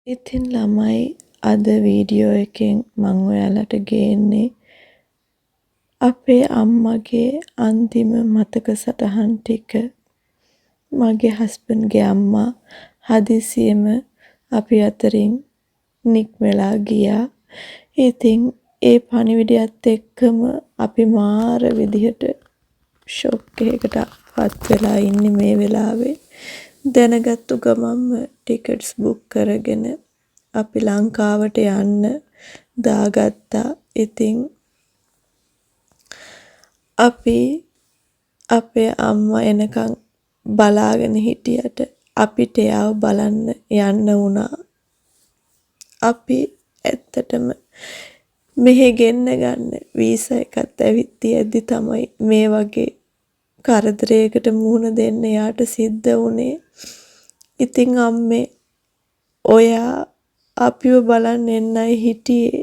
ඉතින් ළමයි අද වීඩියෝ එකෙන් මම ඔයාලට ගේන්නේ අපේ අම්මගේ අන්තිම මතක සටහන් ටික. මගේ හස්බන්ඩ්ගේ අම්මා හදිසියෙම අපි අතරින් නික්මලා ගියා. ඉතින් ඒ පණිවිඩයත් එක්කම අපි මාර විදිහට ෂොක් එකකට පත් වෙලා ඉන්නේ මේ වෙලාවේ. දැනගත්තු ගමන්ම ටිකට්ස් බුක් කරගෙන අපි ලංකාවට යන්න දාගත්තා. ඉතින් අපි අපේ අම්මා එනකන් බලාගෙන හිටියට අපිට එයාව බලන්න යන්න වුණා. අපි ඇත්තටම මෙහෙ ගෙන්න ගන්න වීසා එකත් ඇවිත් තියෙද්දි තමයි මේ වගේ කරදරයකට මුහුණ දෙන්න යාට සිද්ධ වුණේ. ඉතින් අම්මේ ඔයා අපිව බලන්න එන්නයි හිටියේ.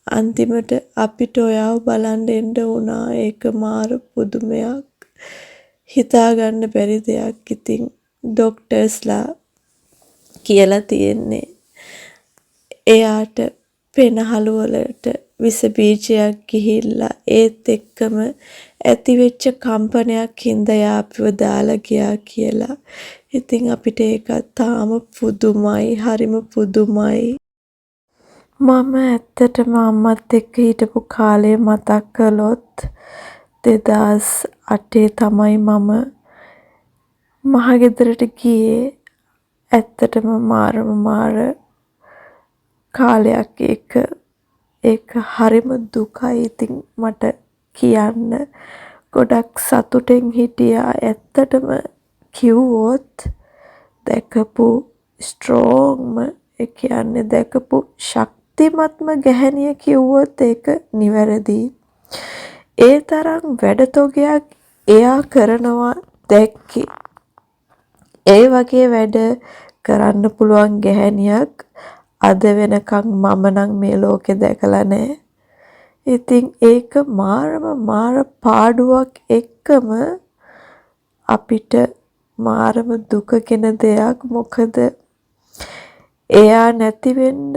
අන්තිමට අපිට ඔයාව බලන්න එන්න වුණා. ඒක මාර පුදුමයක්. හිතා ගන්න බැරි දෙයක්. ඉතින් ඩොක්ටර්ස්ලා කියලා තියෙන්නේ එයාට පෙනහළු වලට විස බීජයක් ගිහිල්ලා ඒත් එක්කම ඇතිවෙච්ච කම්පනයක් හින්දා එයා අපිව දාලා ගියා කියලා. ඉතින් අපිට ඒක තාම පුදුමයි, හරිම පුදුමයි. මම ඇත්තටම අම්මත් එක්ක හිටපු කාලේ මතක් කළොත් 2008 තමයි මම මහගෙදරට ගියේ. ඇත්තටම මාර කාලයක් ඒක හරිම දුකයි. ඉතින් මට කියන්න ගොඩක් සතුටෙන් හිටියා. ඇත්තටම කිව්වොත් දැකපු ස්ට්‍රෝංම ඒ කියන්නේ දැකපු ශක්තිමත්ම ගැහණිය කිව්වොත් ඒක නිවැරදි. ඒ තරම් වැඩතොගයක් එයා කරනවා දැක්කේ. ඒ වගේ වැඩ කරන්න පුළුවන් ගැහණියක් අද වෙනකන් මම නම් මේ ලෝකේ දැකලා නැහැ. ඉතින් ඒක මාර පාඩුවක් එක්කම අපිට මාරම දුකගෙන දෙයක්. මොකද එයා නැති වෙන්න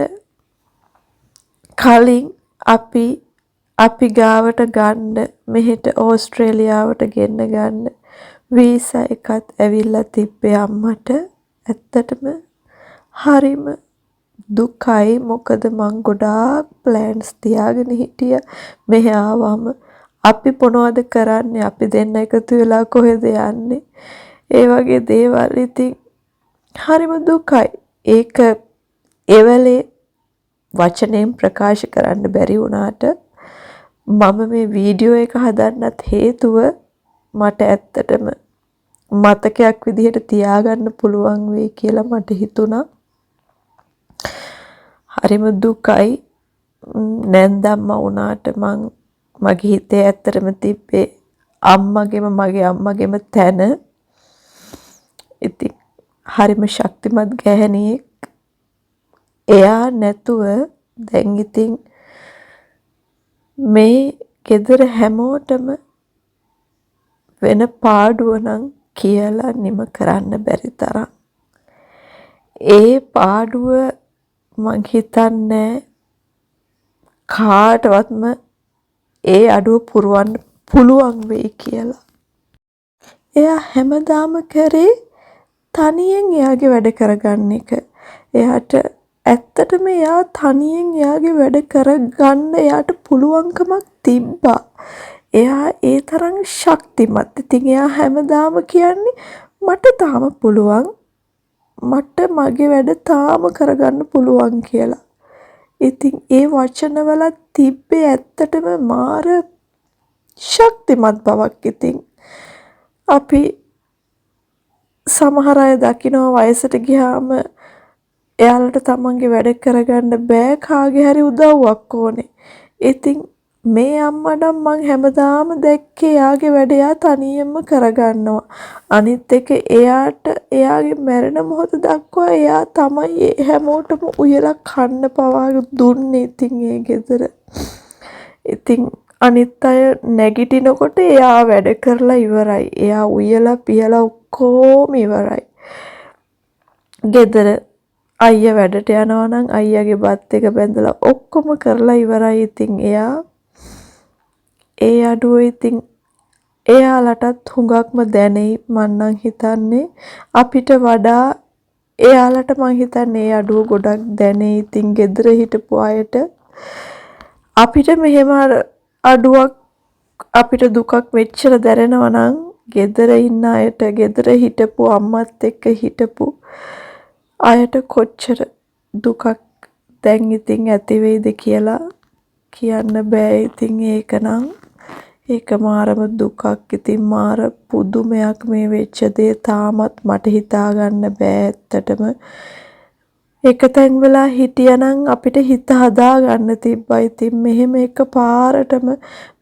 කලින් අපි ගාවට ගන්න මෙහෙට ඕස්ට්‍රේලියාවට ගෙන්න ගන්න වීසා එකත් ඇවිල්ලා තිබ්බේ අම්මට. ඇත්තටම හරිම දුකයි. මොකද මං ගොඩාක් ප්ලෑන්ස් තියාගෙන හිටියා. මෙහෙ ආවම අපි මොනවද කරන්නේ? අපි දෙන්න එකතු වෙලා කොහෙද යන්නේ? ඒ වගේ දේවල්. ඉතින් හරිම දුකයි. ඒක එවලේ වචනයෙන් ප්‍රකාශ කරන්න බැරි වුණාට මම මේ වීඩියෝ එක හදන්නත් හේතුව මට ඇත්තටම මතකයක් විදිහට තියාගන්න පුළුවන් වෙයි කියලා මට හිතුණා. හරිම දුකයි. නැන්දම්මා වුණාට මගේ හිතේ ඇත්තටම තිබ්බේ මගේ අම්මගේම තැන. ඉතින් හරිම ශක්තිමත් ගැහණියෙක්. එයා නැතුව දැන් ඉතින් මේ ගෙදර හැමෝටම වෙන පාඩුව නම් කියලා නිම කරන්න බැරි තරම්. ඒ පාඩුව මං හිතන්නේ කාටවත්ම ඒ අඩුව පුරවන්න පුළුවන් වෙයි කියලා. එයා හැමදාම කරේ තනියෙන් එයාගේ වැඩ කරගන්න එක. එයාට ඇත්තටම එයා තනියෙන් එයාගේ වැඩ කරගන්න එයාට පුළුවන්කමක් තිබ්බා. එයා ඒ තරම් ශක්තිමත්. ඉතින් එයා හැමදාම කියන්නේ මට තාම පුළුවන්. මට මගේ වැඩ තාම කරගන්න පුළුවන් කියලා. ඉතින් ඒ වචනවල තිබ්බේ ඇත්තටම මාර ශක්තිමත් බවක්. ඉතින් අපි සමහර අය දකිනවා වයසට ගියාම එයාලට තමන්ගේ වැඩ කරගන්න බෑ, කාගේ හරි උදව්වක් ඕනේ. ඉතින් මේ අම්මට මං හැමදාම දැක්කේ එයාගේ වැඩ එයා තනියෙන්ම කරගන්නවා. අනිත් එක එයාට එයාගේ මැරෙන මොහොත දක්වා එයා තමයි හැමෝටම උයලා කන්න පවා දුන්නේ. ඉතින් ඒ ගෙදර ඉතින් අනිත් අය නැගිටිනකොට එයා වැඩ කරලා ඉවරයි. එයා උයලා පියලා ඔක්කොම ඉවරයි. ගෙදර අයියා වැඩට යනවා නම් අයියාගේ බත් එක බැඳලා ඔක්කොම කරලා ඉවරයි. ඉතින් ඒ අඩුව ඉතින් එයාලටත් හුඟක්ම දැනෙයි මං නම් හිතන්නේ. අපිට වඩා එයාලට මං හිතන්නේ ඒ අඩුව ගොඩක් දැනෙයි. ඉතින් ගෙදර හිටපු අයට අපිට මෙහෙම අඩුවක් අපිට දුකක් මෙච්චර දැනෙනවා නම් ගෙදර ඉන්න අයට ගෙදර හිටපු අම්මත් එක්ක හිටපු අයට කොච්චර දුකක් දැන් ඉතින් ඇති වෙයිද කියලා කියන්න බෑ. ඉතින් ඒක මාරම දුකක්. ඉතින් මාර පුදුමයක් මේ වෙච්ච දේ තාමත් මට හිතා ගන්න බෑ ඇත්තටම. එක තැන් වෙලා හිටියනම් අපිට හිත හදා ගන්න තිබ්බා. ඉතින් මෙහෙම එකපාරටම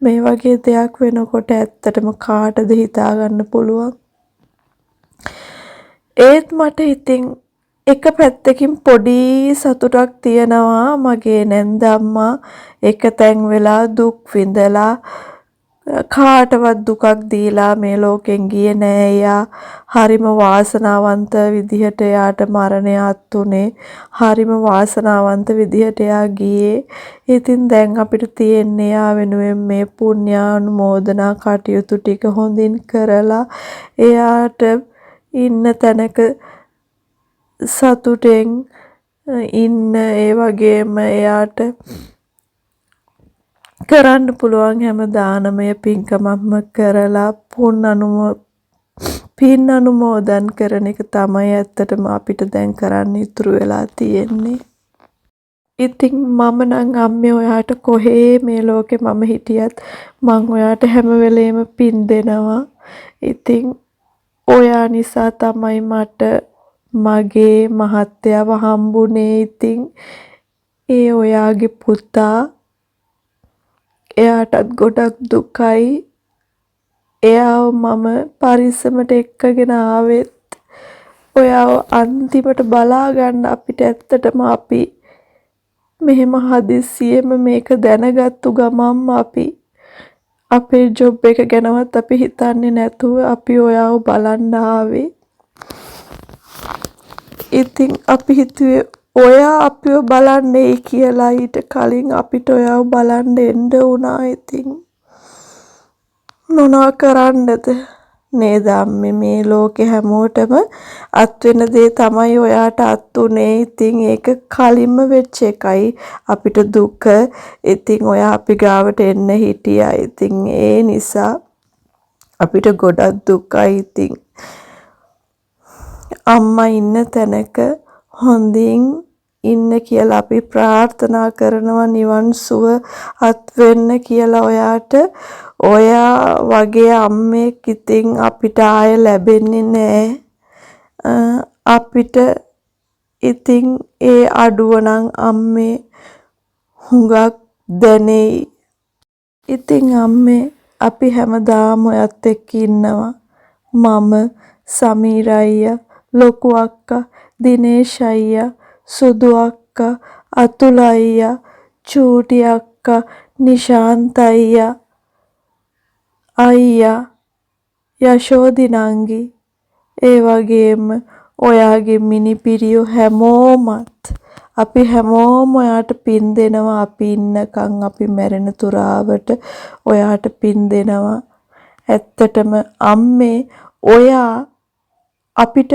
මේ වගේ දෙයක් වෙනකොට ඇත්තටම කාටද හිතා ගන්න පුළුවන්. ඒත් මට ඉතින් එක පැත්තකින් පොඩි සතුටක් තියෙනවා. මගේ නැන්ද අම්මා එක තැන් වෙලා දුක් විඳලා කාටවත් දුකක් දීලා මේ ලෝකෙන් ගියේ නෑ. එයා හරිම වාසනාවන්ත විදිහට එයාට මරණය අත් උනේ. හරිම වාසනාවන්ත විදිහට එයා ගියේ. ඉතින් දැන් අපිට තියෙන්නේ එයා වෙනුවෙන් මේ පුණ්‍යානුමෝදනා කටයුතු ටික හොඳින් කරලා එයාට ඉන්න තැනක සතුටෙන් ඉන්න. ඒ වගේම එයාට කරන්න පුළුවන් හැම දානමය පින්කමක්ම කරලා පින් අනුමෝදන් කරන එක තමයි ඇත්තටම අපිට දැන් කරන්න ඉතුරු වෙලා තියෙන්නේ. ඉතින් මම නම් අම්මේ ඔයාට කොහේ මේ ලෝකේ මම හිටියත් මං ඔයාට හැම වෙලේම පින් දෙනවා. ඉතින් ඔයා නිසා තමයි මට මගේ මහත්තයාව හම්බුනේ. ඉතින් ඒ ඔයාගේ පුතා එයාටත් ගොඩක් දුකයි. එයාව මම පරිස්සමට එක්කගෙන ආවෙත් ඔයාව අන්තිමට බලා ගන්න අපිට ඇත්තටම අපි මෙහෙම හදිස්සියෙම මේක දැනගත්තු ගමන්ම අපි අපේ ජොබ් එක ගැනවත් අපි හිතන්නේ නැතුව අපි ඔයාව බලන්න ආවේ. ඉතින් අපි හිතුවේ ඔයා අපිව බලන්න එයි කියලා. ඊට කලින් අපිට ඔයාව බලන්න එන්න වුණා. ඉතින් මොනවා කරන්නද නේද අම්මේ? මේ ලෝකේ හැමෝටම අත් වෙන දේ තමයි ඔයාට අත් උනේ. ඉතින් ඒක කලින්ම වෙච්ච එකයි අපිට දුක. ඉතින් ඔයා අපි ගාවට එන්න හිටියා. ඉතින් ඒ නිසා අපිට ගොඩක් දුකයි. ඉතින් අම්මා ඉන්න තැනක හොඳින් ඉන්න කියලා අපි ප්‍රාර්ථනා කරනවා. නිවන් සුව අත් වෙන්න කියලා ඔයාට. ඔයා වගේ අම්මෙක් ඉතින් අපිට ආය ලැබෙන්නේ නෑ. අපිට ඉතින් ඒ අඩුව නම් අම්මේ හුඟක් දැනෙයි. ඉතින් අම්මේ අපි හැමදාම ඔයත් එක්ක ඉන්නවා. මම සමීර අයියා, ලොකු අක්කා, දිනේෂ් අයියා, සුදු අක්කා, අතුල අයියා, චූටි අක්කා, නිශාන්ත අයියා, යශෝදි නංගි, ඒ වගේම ඔයාගේ මිනිපිරියෝ හැමෝමත් අපි හැමෝම ඔයාට පින් දෙනවා. අපි ඉන්නකම් අපි මැරෙන තුරාවට ඔයාට පින් දෙනවා. ඇත්තටම අම්මේ ඔයා අපිට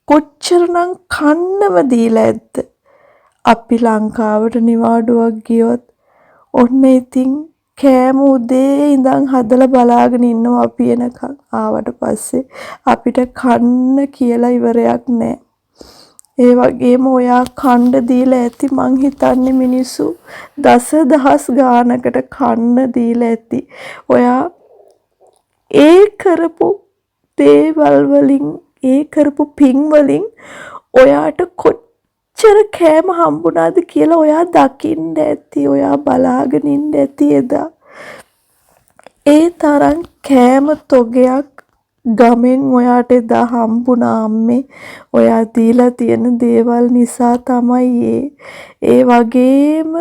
කොච්චරනම් කන්නම දීලා ඇද්ද? අපි ලංකාවට නිවාඩුවක් ගියොත් ඔන්න ඉතින් කෑම උදේ ඉඳන් හදලා බලාගෙන ඉන්නවා අපි එනකන්. ආවට පස්සේ අපිට කන්න කියලා ඉවරයක් නැහැ. ඒ වගේම ඔයා කන්න දීලා ඇති මං හිතන්නේ මිනිස්සු දසදහස් ගානකට කන්න දීලා ඇති. ඔයා ඒ කරපු දේවල් වලින් ඒ කරපු පින් වලින් ඔයාට කොච්චර කෑම හම්බුණාද කියලා ඔයා දකින්න ඇති. ඔයා බලාගෙන ඉන්න ඇති එදා. ඒ තරම් කෑම තොගයක් ගමෙන් ඔයාට එදා හම්බුණා අම්මේ. ඔයා දීලා තියෙන දේවල් නිසා තමයි ඒ වගේම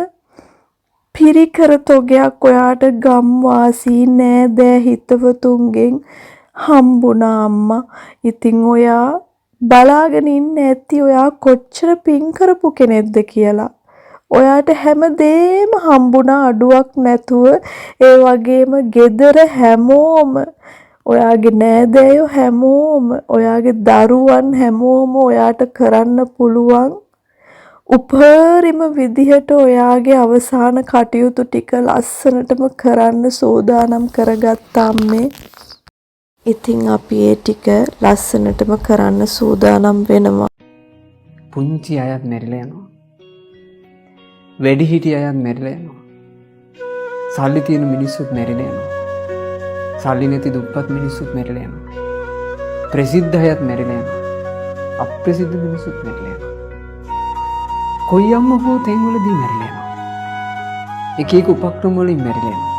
පිරිකර තොගයක් ඔයාට ගම්වාසී නෑදෑ හිතවතුන්ගෙන් හම්බුණා අම්මා. ඉතින් ඔයා බලාගෙන ඉන්න ඇති ඔයා කොච්චර පින් කරපු කෙනෙක්ද කියලා. ඔයාට හැමදේම හම්බුණා අඩුවක් නැතුව. ඒ වගේම ගෙදර හැමෝම ඔයාගේ නෑදෑයෝ හැමෝම ඔයාගේ දරුවන් හැමෝම ඔයාට කරන්න පුළුවන් උපරිම විදිහට ඔයාගේ අවසාන කටයුතු ටික ලස්සනටම කරන්න සූදානම් කරගත්තාම මේ ඉතින් අපි ඒ ටික ලස්සනටම කරන්න සූදානම් වෙනවා. පුංචි අයත් මැරිලා යනවා. වැඩිහිටි අයත් මැරිලා යනවා. සල්ලි තියෙන මිනිස්සුත් මැරිලා යනවා. සල්ලි නැති දුප්පත් මිනිස්සුත් මැරිලා යනවා. ප්‍රසිද්ධ අයත් මැරිලා යනවා. අප්‍රසිද්ධ මිනිස්සුත් මැරිලා යනවා. කොයියම්ම හෝ තැන්වලදී මැරිලා යනවා. එක එක උපක්‍රම වලින් මැරිලා යනවා.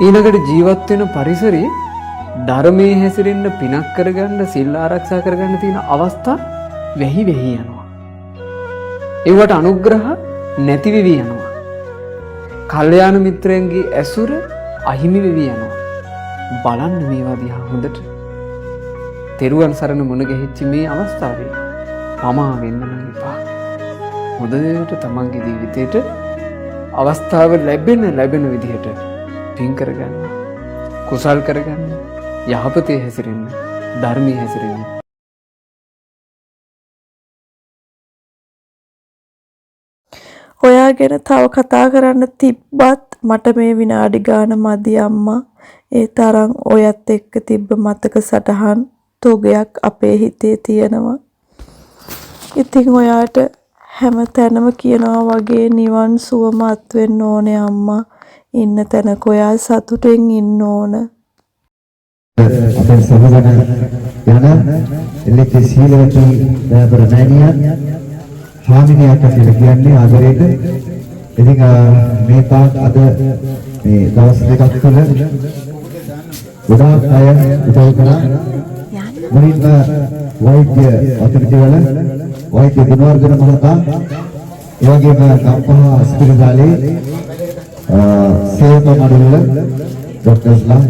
ඊළඟට ජීවත් වෙන පරිසරයේ ධර්මයේ හැසිරෙන්න පිනක් කරගන්න සිල් ආරක්ෂා කරගන්න තියෙන අවස්ථා වෙහි යනවා. ඒවට අනුග්‍රහ නැති වෙවි යනවා. කල්යාණ මිත්‍රයන්ගේ ඇසුර අහිමි වෙවි යනවා. බලන්න මේවා දිහා හොඳට. තෙරුවන් සරණ මුණ ගැහිච්ච මේ අවස්ථාවේ පමා වෙන්න නම් එපා. හොඳට තමන්ගේ ජීවිතේට අවස්ථාව ලැබෙන විදිහට පින් කරගන්න, කුසල් කරගන්න, යහපතේ හැසිරෙන්න, ධර්මයේ හැසිරෙන්න. ඔයා ගැන තව කතා කරන්න තිබ්බත් මට මේ විනාඩි ගාන මදි අම්මා. ඒ තරම් ඔයත් එක්ක තිබ්බ මතක සටහන් තොගයක් අපේ හිතේ තියෙනවා. ඉතින් ඔයාට හැම තැනම කියනවා වගේ නිවන් සුවම අත් වෙන්න ඕනේ අම්මා. ඉන්න තැනක ඔයා සතුටෙන් ඉන්න ඕන. අපේ සහෝදර යන එල්ලේ සීලවති බරණියා හාමිනියක් කියලා කියන්නේ ආදරේට. ඉතින් මේ පාක් අද මේ දවස් දෙකක් තුළ ගොඩාක් අය උදව් කළා. මුලින්ම වෛද්‍ය අතිරිවල වෛද්‍ය දිනවර්ධන මහතා, ඒ වගේම ගම්පහ ස්පිරිතාලේ සේවක මඩුල්ල ડોක්ටර්ස්ලා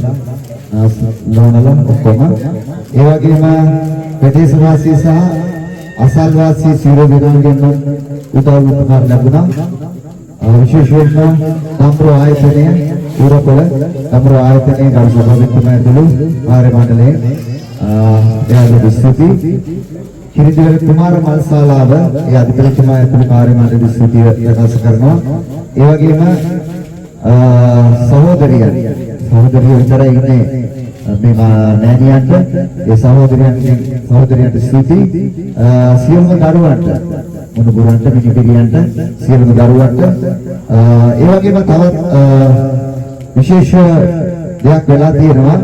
නෝනලා ඔක්කොම, ඒ වගේම ප්‍රදේශවාසී සහ අසල්වාසී සියලු දෙනාගෙන් උදව් උපකාර ලැබුණා. විශේෂයෙන්ම දම්පුර ආයතනයේ උරපොළ දම්පුර ආයතනයේ ගරු සභාපතිතුමා ඇතුළු කාර්ය මණ්ඩලයේ එයාගේ ස්තුති. කිරිදිවල කුමාර මල්ශාලාව ඒ අධිපතිතුමා ඇතුළු කාර්ය මණ්ඩලයේ ස්තුතිය ප්‍රකාශ කරනවා. ඒ වගේම සහෝදරියන් විතරයි ඉන්නේ මේ නෑනියන්ට, ඒ සහෝදරියන්ට ස්තුති. සියලුම දරුවන්ට, මුණුබුරන්ට, මිනිපිරියන්ට, සියලුම දරුවන්ට, ඒ වගේම තවත් විශේෂ දෙයක් වෙලා තියෙනවා.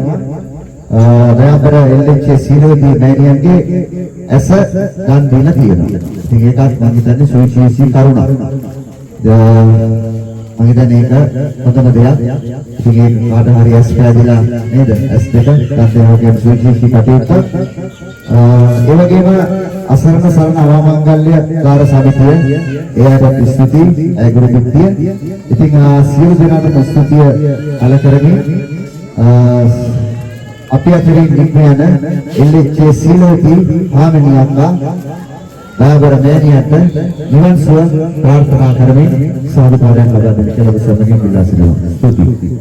දයාබර එල්එච් සීලවදී නෑනියන්ගේ ඇස ගන් දීලා තියෙනවා. ඉතින් ඒකත් මම හිතන්නේ සුවිශේෂී කරුණක්. මම හිතන්නේ ඒක හොඳම දෙයක්. ඉතින් ඒක කාට හරි ඇස් පෑදිලා නේද? ඇස් දෙක ගන්න වගේ සුවිශේෂී කටයුත්ත. ඒ වගේම අසරණ සරණ අවමංගල්‍ය කාර්ය සමිතිය, එයාට ස්තුතියි, ඒ ගුරු පිටිය. ඉතින් සියලු දෙනාටම ස්තුතිය කළ කරමින් අපි අතරින් නික්ම යන එල්එච් සීලවති හාමිනිය අක්කා බාබර මෑණියන්ට නිවන් සුව ප්‍රාර්ථනා කරමින් සාදුකාරයක් ලබා දෙන්න කියලා සමගින් ඉල්ලා සිටිනවා. ස්තුතියි.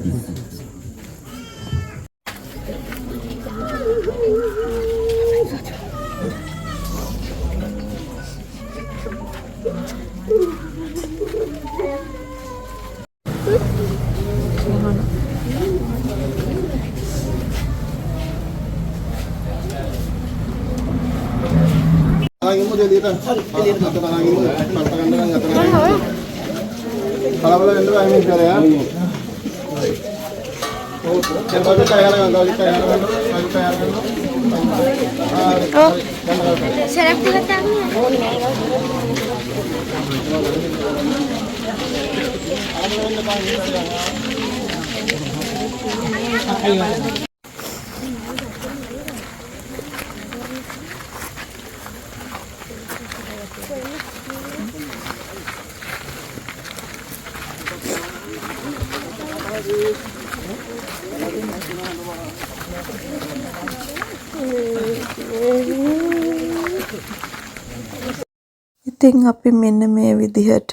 ඉතින් අපි මෙන්න මේ විදිහට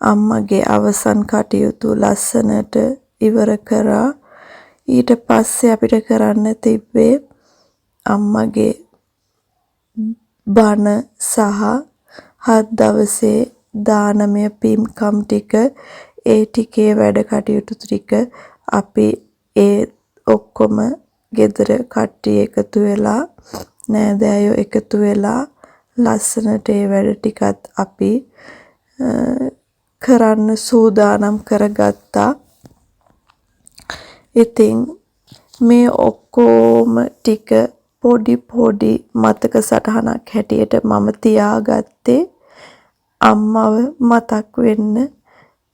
අම්මගේ අවසන් කටයුතු ලස්සනට ඉවර කරා. ඊට පස්සේ අපිට කරන්න තිබ්බේ අම්මගේ බණ සහ 7 දවසේ දානමය පින්කම් ටික, ඒ ටිකේ වැඩ කටයුතු ටික අපි ඒ ඔක්කොම ගෙදර කට්ටිය එකතු වෙලා, නෑදෑයෝ එකතු වෙලා ලස්සනට ඒ වැඩ ටිකත් අපි කරන්න සූදානම් කරගත්තා. ඉතින් මේ ඔක්කොම ටික පොඩි පොඩි මතක සටහනක් හැටියට මම තියාගත්තේ අම්මව මතක් වෙන්න.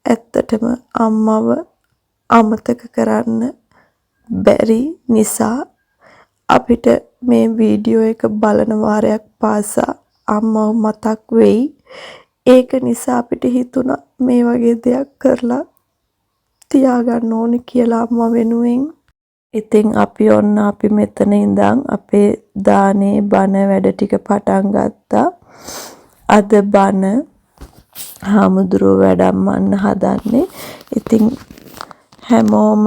ඇත්තටම අම්මව අමතක කරන්න බැරි නිසා අපිට මේ වීඩියෝ එක බලන වාරයක් පාසා අම්මව මතක් වෙයි. ඒක නිසා අපිට හිතුණා මේ වගේ දෙයක් කරලා තියාගන්න ඕනේ කියලා අම්මා වෙනුවෙන්. ඉතින් අපි මෙතන ඉඳන් අපේ දානේ බණ වැඩ ටික පටන් ගත්තා. අද බණ හාමුදුරුවෝ වැඩමන්න හදන්නේ. ඉතින් හැමෝම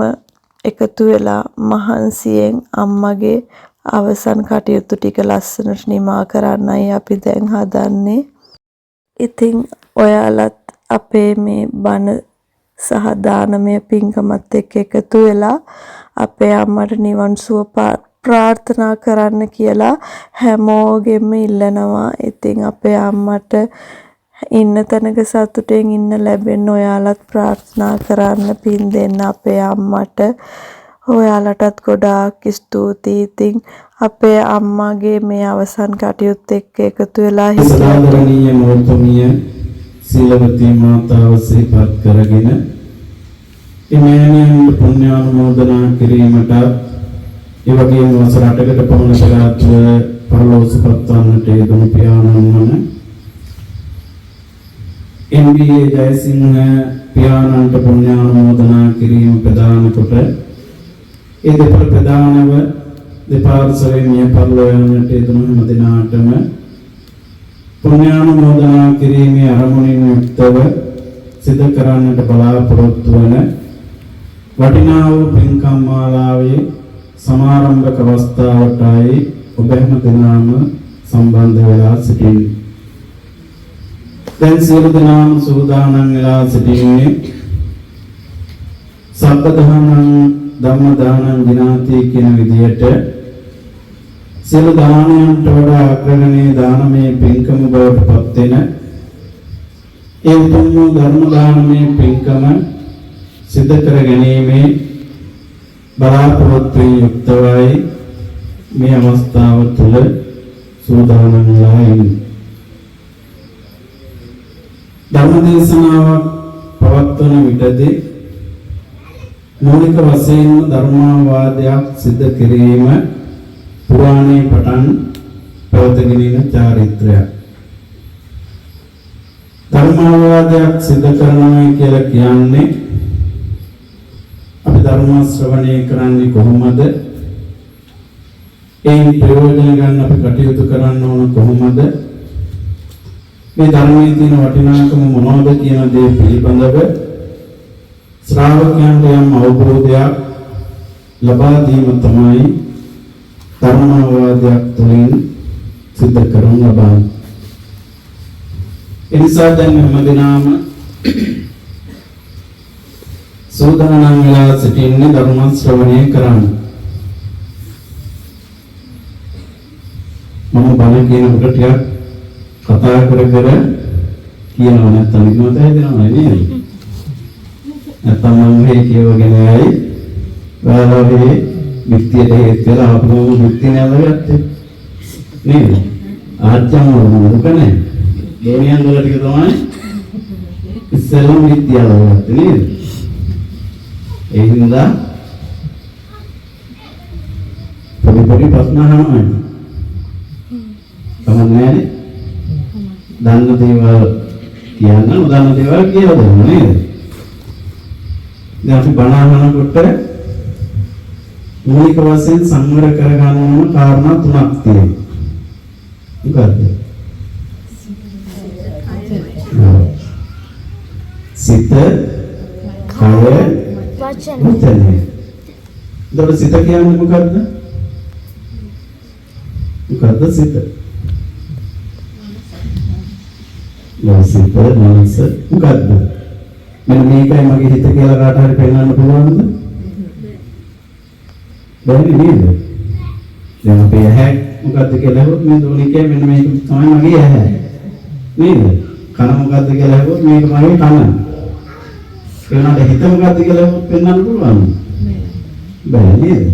එකතු වෙලා මහන්සියෙන් අම්මගේ අවසන් කටයුතු ටික ලස්සනට නිමා කරන්නයි අපි දැන් හදන්නේ. ඉතින් ඔයාලත් අපේ මේ බණ සහ දානමය පින්කමත් එක්ක එකතු වෙලා අපේ අම්මට නිවන් සුව ප්‍රාර්ථනා කරන්න කියලා හැමෝගෙම ඉල්ලනවා. ඉතින් අපේ අම්මට ඉන්න තැනක සතුටෙන් ඉන්න ලැබෙන්න ඔයාලත් ප්‍රාර්ථනා කරන්න, පින් දෙන්න අපේ අම්මට. ඔයාලටත් ගොඩාක් ස්තුතියි. ඉතින් අපේ අම්මාගේ මේ අවසන් කටයුත්ත එක්ක එකතු වෙලා සදාදරණීය මෞතුමිය සීලවතී මාතාව සිහිපත් කරගෙන එමෙන්නන් පුණ්‍යානුමෝදනා කිරීමට ඒ වගේම වසර 8කට පමණ පෙරත් පරලෝසුපත් වන්නට යෙදුණු පියාණන් වන එම්.බී. ජයසිංහ පියාණන්ට පුණ්‍යානුමෝදනා කිරීම ප්‍රදාන කොට ඒ දෙපළ ප්‍රදානව දෙපාර්ශ්වයෙන් මිය පරලෝ යන්නට යෙදුණු හැම දිනාටම පුණ්‍යානුමෝදනා කිරීමේ අරමුණින් යුක්තව සිදු කරන්නට බලාපොරොත්තු වන වටිනා වූ පින්කම් මාලාවේ සමාරම්භක අවස්ථාවටයි ඔබ හැම දිනම සම්බන්ධ වෙලා සිටින්නේ. දැන් සියලු දෙනාම සූදානම් වෙලා සිටින්නේ සබ්බදහනං ධම්ම දානං දිනාති කියන විදිහට සියලු දානයන්ට වඩා අග්‍රගණීය දානමය පින්කම බවට පත් වෙන ඒ උතුම් වූ ධර්ම දානමය පින්කම සිදු කර ගැනීමේ බලාපොරොත්තු යුක්තවයි මේ අවස්ථාව තුළ සූදානම් වෙලා ඉන්නේ. ධර්ම දේශනාවක් පවත්වන විටදී මූලික වශයෙන් ධර්මාවාදයක් සිදු කිරීම පුරාණේ පටන් පැවතගෙන යන චාරිත්‍රයක්. ධර්මාවාදයක් සිදු කරනවා කියලා කියන්නේ අපි ධර්ම ශ්‍රවණය කරන්නේ කොහොමද? ඒන් ප්‍රයෝජන ගන්න අපි කටයුතු කරන්න ඕන කොහොමද? මේ ධර්මයේ තියෙන වටිනාකම මොනවද කියන දේ පිළිබඳව ශ්‍රාවකයන්ට යම් අවබෝධයක් ලබා දීම තමයි ධර්මාවාදයක් තුළින් සිද්ධ කරන ලබන්නේ. එනිසා දැන් හැමදෙනාම සූදානම් වෙලා සිටින්නේ ධර්ම ශ්‍රවණය කරන්න. මම බණ කියනකොට ටිකක් කතා කර කියනවා නැත්නම් ඉන්නවද හිතනවා නේද? නැත්නම් මම මේ කියවගෙන ආයි ඔයාලගේ විත්තියට හේත් වෙලා අපේ විත්තිය නෑවගත්තේ නේද? ආච්චම් මොකනේ? දෝනියන් වල ටික තමයි ඉස්සෙල්ලම විත්තිය ලවගත්තේ නේද? ඒ හින්දා පොඩි ප්‍රශ්න අහනවා. තමන්නේ දන්න දේවල් කියන්න නොදන්න දේවල් කියලා දෙන්න නේද? දැන් අපි බණ අහනකොට මූලික වශයෙන් සංවර කරගන්න ඕන කාරණා තුනක් තියෙනවා. මොකද්ද? සිත, කය, වචනය. එතකොට සිත කියන්නේ මොකද්ද? මොකද්ද සිත? සිත මනස මොකද්ද? මෙන්න මේකයි මගේ හිත කියලා කාට හරි පෙන්නන්න පුළුවන්ද? බැරි නේද? දැන් අපේ ඇහැ මොකද්ද කියලා අහුවොත් මේ දෝනිකේ මෙන්න මේක තමයි මගේ ඇහැ. නේද? කන මොකද්ද කියලා අහුවොත් මේක මගේ කන. ඒනට හිත මොකද්ද කියලා අහුවොත් පෙන්නන්න පුළුවන්ද? බැහැ නේද?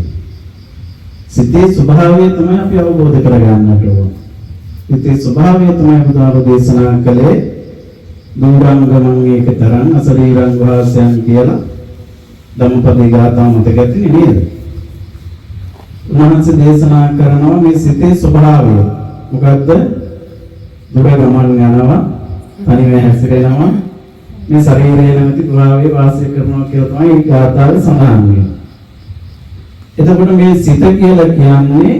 සිතේ ස්වභාවය තමයි අපි අවබෝධ කරගන්නට ඕන. සිතේ ස්වභාවය තමයි බුදුආරෝ දේශනා කළේ දුරංගමං ඒකතරං අසරීරං වාසයන් කියලා ධම්මපදේ ගාථා මතක ඇතිනේ නේද? උන්වහන්සේ දේශනා කරනවා මේ සිතේ ස්වභාවය. මොකද්ද? දුර ගමන් යනවා, තනිව හැසිරෙනවා, මේ ශරීරයේ නැමැති ස්වභාවයේ වාසය කරනවා කියලා තමයි මේ ගාථාවේ සඳහන් වෙන්නේ. එතකොට මේ සිත කියලා කියන්නේ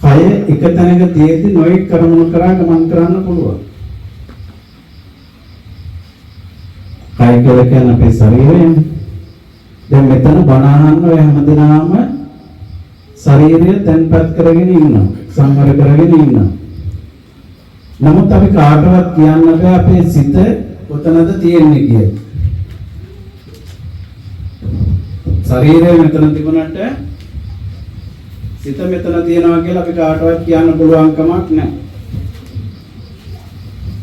කය එක තැනක තියෙද්දි නොයෙක් කර්මණු කරා ගමන් කරන්න පුළුවන්. කය කියලා කියන්නේ අපේ ශරීරයනේ. දැන් මෙතන බණ අහන්න ඔය හැමදෙනාම ශරීරය තැන්පත් කරගෙන ඉන්නවා, සංවර කරගෙන ඉන්නවා. නමුත් අපි කාටවත් කියන්න බෑ අපේ සිත කොතනද තියෙන්නේ කියලා. ශරීරය මෙතන තිබුණාට සිත මෙතන තියෙනවා කියලා අපි කාටවත් කියන්න පුළුවන් කමක් නැහැ.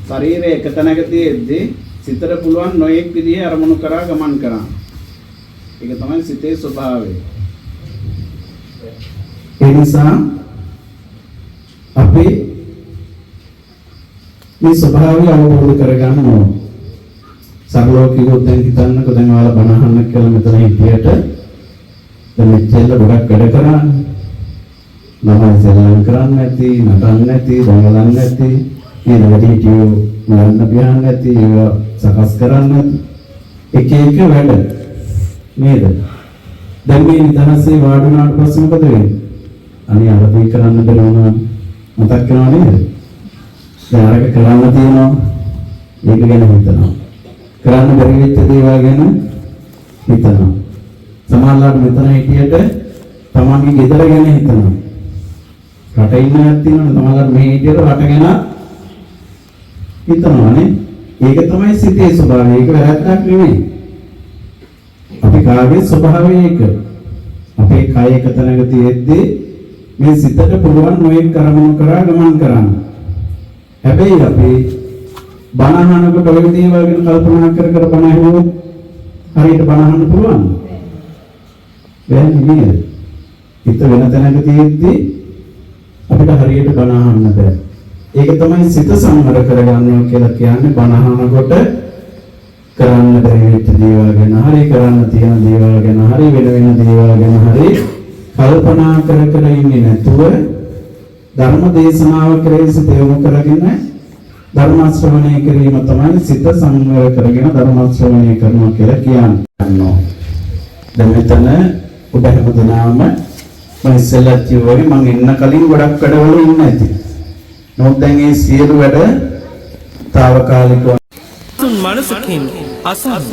ශරීරය එක තැනක තියෙද්දී සිතට පුළුවන් නොයෙක් විදිහේ අරමුණු කරා ගමන් කරන්න. ඒක තමයි සිතේ ස්වභාවය. ඒ නිසා අපි මේ ස්වභාවය අවබෝධ කරගන්න ඕන. සරලව කිව්වොත් දැන් හිතන්නකෝ දැන් ඔයාලා බණ අහන්න කියලා මෙතන හිටියට දැන් මෙච්චර ගොඩක් වැඩ කරන්නේ. ළමයි සෙල්ලම් කරන්නේ නැති, නටන්නේ නැති, දඟලන්නේ නැති, ඊට වැඩි හිටියෝ නරන්න බියන්නේ නැති, ඒවා සකස් කරන්නේ නැති. එක එක වැඩ නේද? දැන් මේ නිදහසේ වාඩි වුණාට පස්සේ මොකද වෙන්නේ? අනේ අරදී කරන්න බැරි වුණා මතක් වෙනව නේද? දැන් අරක කරන්න තියෙනවා. ඒක ගැන හිතනවා. කරන්න බැරි වෙච්ච දේවල් ගැන හිතනවා. සමහරවිට මෙතන හිටියට තමන්ගේ ගෙදර ගැන හිතනවා. රට ඉන්න අයත් ඉන්නවනේ සමහරවිට මේ හිටියට රට ගැන හිතනවානේ. ඒක තමයි සිතේ ස්වභාවය. ඒක වැරද්දක් නෙමෙයි. අපි කාගේ ස්වභාවය ඒක. අපේ කය එක තැනක තියෙද්දී මේ සිතට පුළුවන් නොයෙක් කර්මණු කරා ගමන් කරන්න. හැබැයි අපි බණ අහනකොට ඔය දේවල් ගැන කල්පනා කර කර බණ අහුවොත් හරියට බණ අහන්න පුළුවන්ද? බැහැ නේද? හිත වෙන තැනක තියෙද්දී අපිට හරියට බණ අහන්න බෑ. ඒක තමයි සිත සංවර කරගන්නවා කියලා කියන්නේ. බණ අහනකොට කරන්න බැරි වෙච්ච දේවල් ගැන හරි, කරන්න තියෙන දේවල් ගැන හරි, වෙන දේවල් ගැන හරි කල්පනා කර කර ඉන්නේ නැතුව ධර්ම දේශනාව කරේ සිත යොමු කරගෙන ධර්ම ශ්‍රවණය කිරීම තමයි සිත සංවර කරගෙන ධර්ම ශ්‍රවණය කරනවා කියලා කියන්නේ. දැන් මෙතන ඔබ හැමදෙනාම මම ඉස්සෙල්ලා කිව්වා මම එන්න කලින් ගොඩක් වැඩවල ඉන්න ඇති. නමුත් දැන් මේ සියලු වැඩ తాවකාලිකව තුන් මනසකින් අසන්න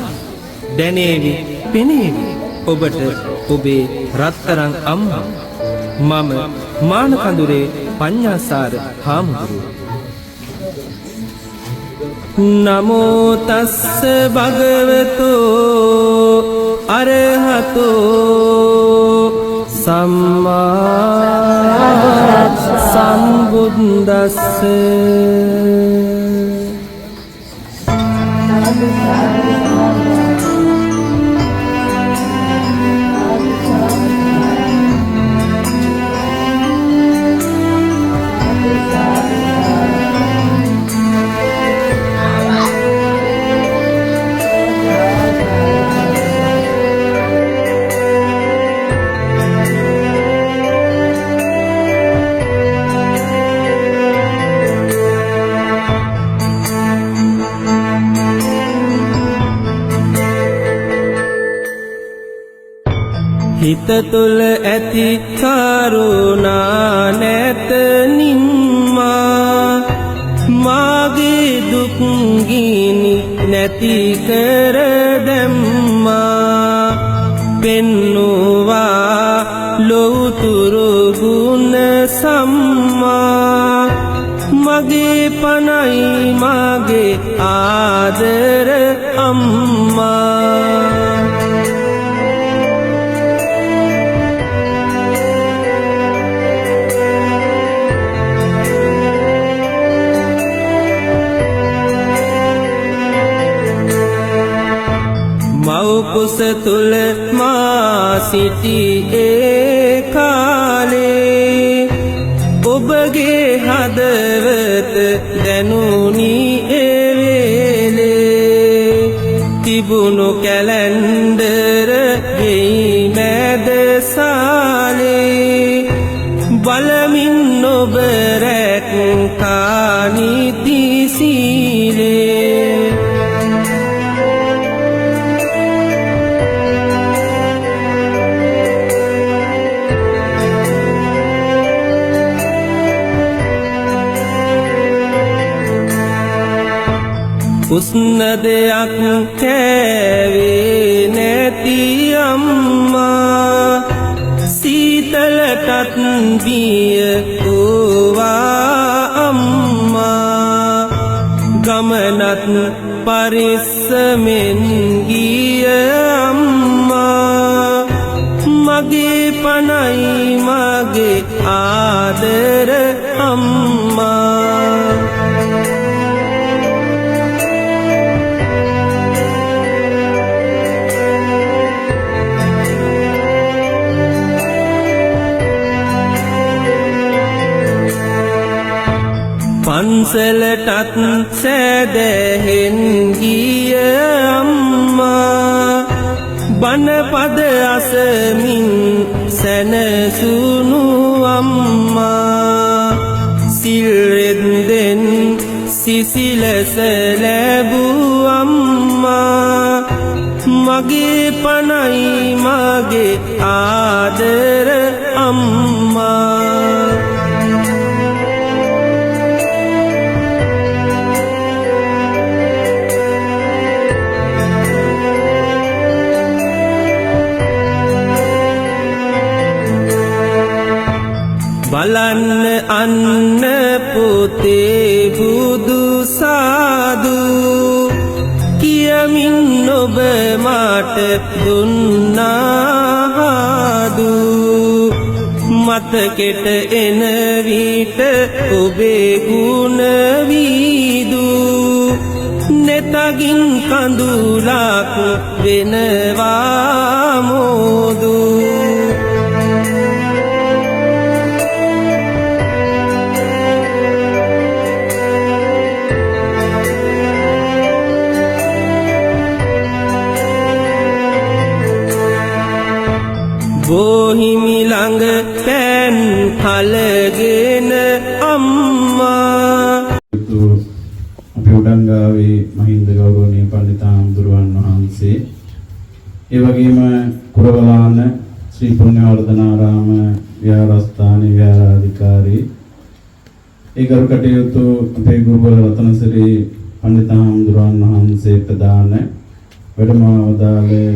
දැනේවි පෙනේවි ඔබට ඔබේ රත්තරන් අම්මා මම මානකඳුරේ පඤ්ඤාසාර හාමුදුරුවෝ. නමෝ තස්ස භගවතෝ අරහතෝ සම්මා සම්බුද්දස්ස. හිත තුළ ඇති කරුණා නැත නිම්මා නැති කර දැම්මා පෙන්නුවා ලොවුතුරු ගුණ සම්මා මගේ පනයි මගේ ආදර අම්මා මව්කුස තුල මා සිටි ඒ කාලේ ඔබගේ හදවත දැනුනි ඒ වේලේ තිබුණු කැලෙන්ඩර ගෙයි මැද සාලේ බලමින් ඔබ රැක්කා නීති සීලේ උස්න දෙයක් කෑවේ නැති අම්මා සීතලටත් බිය වූවා අම්මා ගමනත් පරිස්සමෙන් ගිය අම්මා මගේ පනයි මගේ ආදර අම්මා පන්සලටත් සෑදැහෙන් ගිය අම්මා බණපද අසමින් සැනසුණු අම්මා සිල් රෙද්දෙන් සිසිලස ලැබූ අම්මා මගේ පනයි මගේ ආදර අම්මා බලන්න අන්න පුතේ බුදු සාදු කියමින් ඔබ මට දුන්නාහදු මතකෙට එන විට ඔබේ ගුණ වීදු නෙතගින් කඳුලක් වෙනවා මෝදු බොහිමි ළඟ පෑන් කලගෙන අම්මා අපි උඩංගාවේ මහින්ද ගෞරවනීය පඬිතාම්දුරුවන් වහන්සේ ඒ වගේම කුරවලාන ශ්‍රී පුණ්‍යවර්ධනාරාම විහාරස්ථානයේ විහාරාධිකාරී ඒ ගරු කටයුතු අපේ ගුරුවර රතනසිරි පඬිතාම්දුරුවන් වහන්සේ ප්‍රදාන වැඩම වදාළේ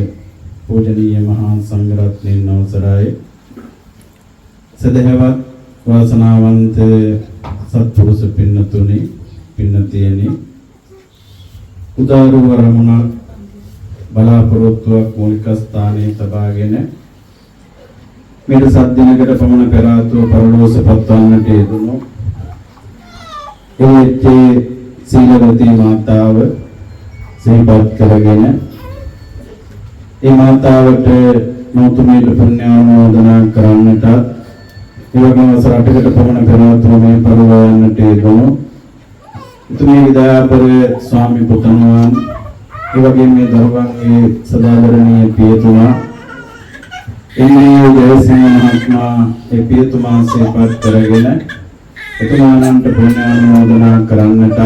පූජනීය මහා සංඝරත්නයන් අවසරයි සදහවත් වාසනාවන්ත සත්පුරුෂ පින්නතුනි පින්නතියනි උදාරු වරමුණක් බලාපොරොත්තුවක් මූලික ස්ථානයේ තබාගෙන මෙද සද්දිනකට පමණ පෙර ආතුව පරලෝස පත්වන්නට යෙදුණු ඒ සීලවතී මාතාව සිහිපත් කරගෙන ඒ මාතාවට නෝතුමේට පුණ්‍යානුමෝදනා කරන්නට ඒ වගේම වසර 8කට පමණ පෙර ආතුව මේ පරිවයන්නට යෙදුණු ඉතුමේ විදාපර ස්වාමි පුතණුවන් ඒ වගේම මේ දරුවන්ගේ සදාදරණීය පියතුමා එන්නේ දේවසිංහ මහත්මයා ඒ පියතුමා සිහිපත් කරගෙන එතුමාණන්ට පුණ්‍යානුමෝදනා කරන්නට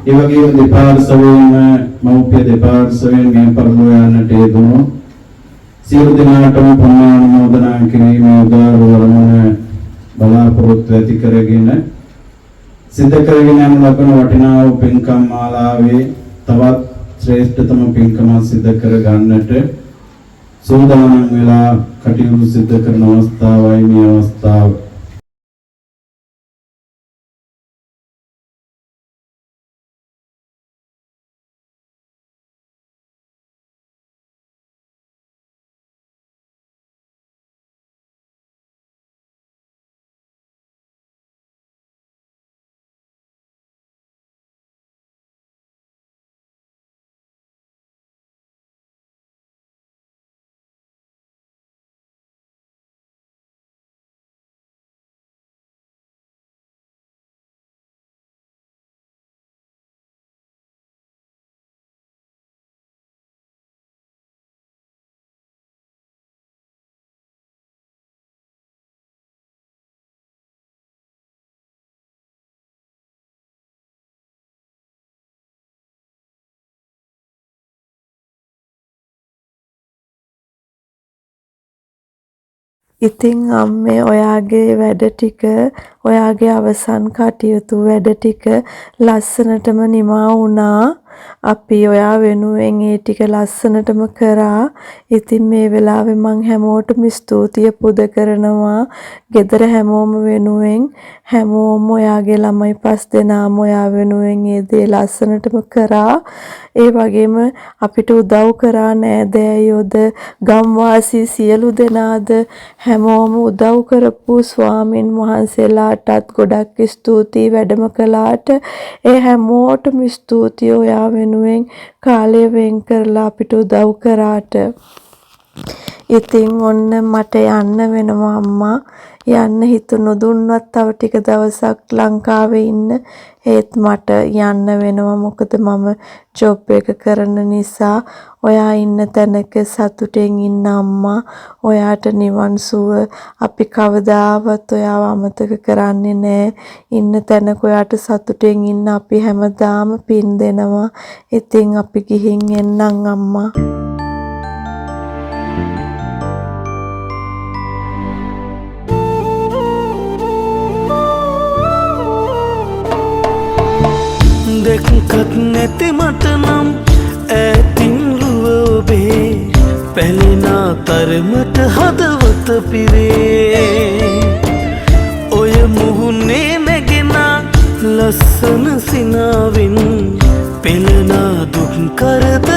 ඒ වගේම දෙපාර්ශ්වයෙන්ම මෞපිය දෙපාර්ශ්වයෙන් මේ පරිලෝක යන්නට යෙදුණු සියලු දෙනාටම පුණ්‍යානුමෝදනා කිරීමේ උදාර වරමුණ බලාපොරොත්තු ඇති කරගෙන සිද්ධ කරගෙන යන ලබන වටිනා වූ පින්කම් මාලාවේ තවත් ශ්‍රේෂ්ඨතම පින්කම සිදු කර ගන්නට සූදානම් වෙලා කටයුතු සිදු කරන අවස්ථාවයි මේ අවස්ථාව. ඉතින් අම්මේ ඔයාගේ වැඩ ටික ඔයාගේ අවසන් කටයුතු වැඩ ටික ලස්සනටම නිමා වුණා. අපි ඔයා වෙනුවෙන් ඒ ටික ලස්සනටම කරා. ඉතින් මේ වෙලාවේ මං හැමෝටම ස්තුතිය පුද කරනවා. ගෙදර හැමෝම වෙනුවෙන් හැමෝම ඔයාගේ ළමයි 5 දෙනාම ඔයා වෙනුවෙන් ඒ දේ ලස්සනටම කරා. ඒ වගේම අපිට උදව් කරා නෑදෑයෝද ගම්වාසී සියලු දෙනාද හැමෝම උදව් කරපු ස්වාමින් වහන්සේලාටත් ගොඩක් ස්තුතියි වැඩම කළාට. ඒ හැමෝටම ස්තුතියි ඔයා වෙනුවෙන් කාලය වෙන් කරලා අපිට උදව් කරාට. ඉතින් ඔන්න මට යන්න වෙනවා අම්මා. යන්න හිතුණු දුන්නත් තව ටික දවසක් ලංකාවේ ඉන්න. ඒත් මට යන්න වෙනවා මොකද මම ජොබ් එක කරන නිසා. ඔයා ඉන්න තැනක සතුටෙන් ඉන්න අම්මා. ඔයාට නිවන් සුව. අපි කවදාවත් ඔයාව අමතක කරන්නේ නෑ. ඉන්න තැනක ඔයාට සතුටෙන් ඉන්න අපි හැමදාම පින් දෙනවා. ඉතින් අපි ගිහින් එන්නම් අම්මා. දෙකක් නැති මට නම් ඈතින් රුව ඔබේ පැලෙන තරමට හදවත පිරේ. ඔය මුහුණේ නැගෙන ලස්සන සිනාවෙන් පෙළෙන දුක් කරදර